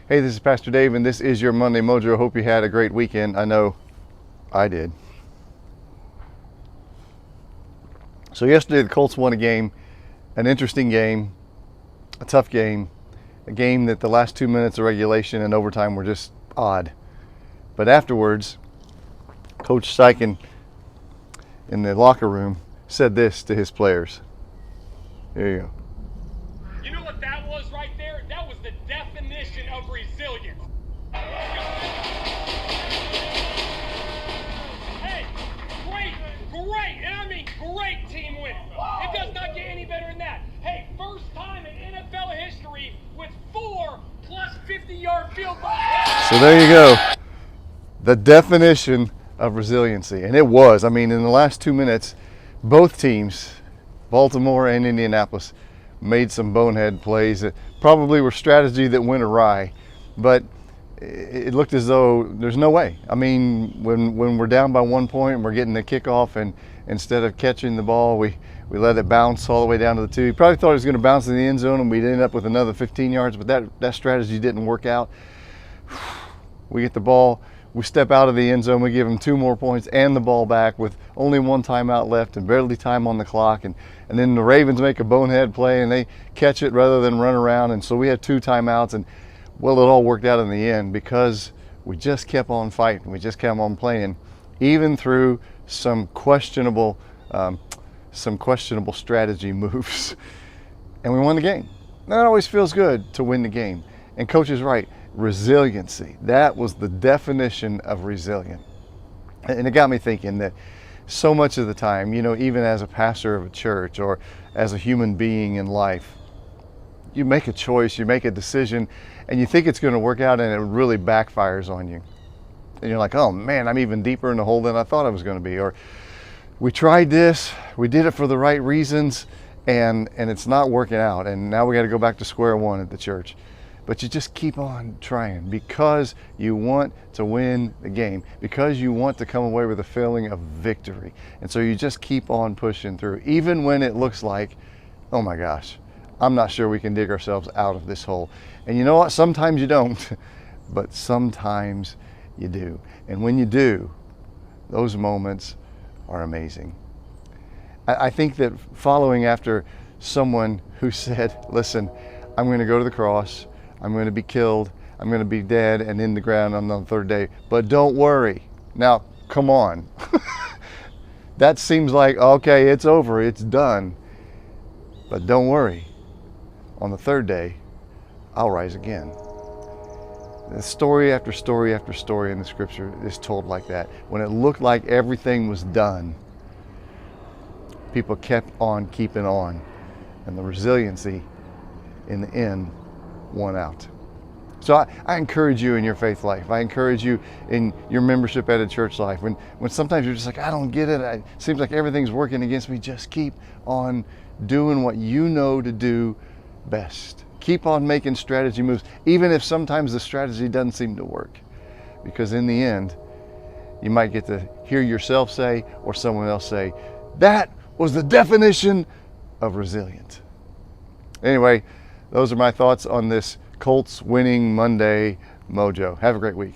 Hey, this is Pastor Dave, and this is your Monday Mojo. Hope you had a great weekend. I know I did. So yesterday the Colts won a game, an interesting game, a tough game, a game that the last 2 minutes of regulation and overtime were just odd. But afterwards, Coach Steichen in the locker room said this to his players. Here you go. You know what that was right there? That was the definition of resilience. Hey, great, and I mean great team win. It does not get any better than that. Hey, first time in NFL history with 4 plus 50-yard field goals. So there you go. The definition of resiliency. And it was. I mean, in the last 2 minutes, both teams, Baltimore and Indianapolis, made some bonehead plays that probably were strategy that went awry, but it looked as though there's no way. I mean, when we're down by 1 point and we're getting the kickoff, and instead of catching the ball, we let it bounce all the way down to the 2. He probably thought it was going to bounce in the end zone and we'd end up with another 15 yards, but that strategy didn't work out. We get the ball, we step out of the end zone, we give them 2 more points and the ball back with only 1 timeout left and barely time on the clock, and then the Ravens make a bonehead play and they catch it rather than run around, and so we had 2 timeouts, and well, it all worked out in the end because we just kept on fighting, we just kept on playing, even through some questionable strategy moves, and we won the game. That always feels good to win the game, and Coach is right. Resiliency. That was the definition of resilient. And it got me thinking that so much of the time, you know, even as a pastor of a church or as a human being in life, you make a choice, you make a decision, and you think it's going to work out, and it really backfires on you. And you're like, oh man, I'm even deeper in the hole than I thought I was going to be. Or we tried this, we did it for the right reasons, and it's not working out. And now we got to go back to square one at the church. But you just keep on trying because you want to win the game, because you want to come away with a feeling of victory. And so you just keep on pushing through, even when it looks like, oh my gosh, I'm not sure we can dig ourselves out of this hole. And you know what? Sometimes you don't, but sometimes you do. And when you do, those moments are amazing. I think that following after someone who said, listen, I'm going to go to the cross, I'm going to be killed, I'm going to be dead and in the ground on the 3rd day, but don't worry. Now, come on. That seems like, okay, it's over, it's done. But don't worry. On the 3rd day, I'll rise again. The story after story after story in the scripture is told like that. When it looked like everything was done, people kept on keeping on, and the resiliency in the end won out. So I encourage you in your faith life. I encourage you in your membership at a church life. When sometimes you're just like, I don't get it. It seems like everything's working against me. Just keep on doing what you know to do best. Keep on making strategy moves, even if sometimes the strategy doesn't seem to work. Because in the end, you might get to hear yourself say or someone else say, that was the definition of resilient. Anyway, those are my thoughts on this Colts winning Monday Mojo. Have a great week.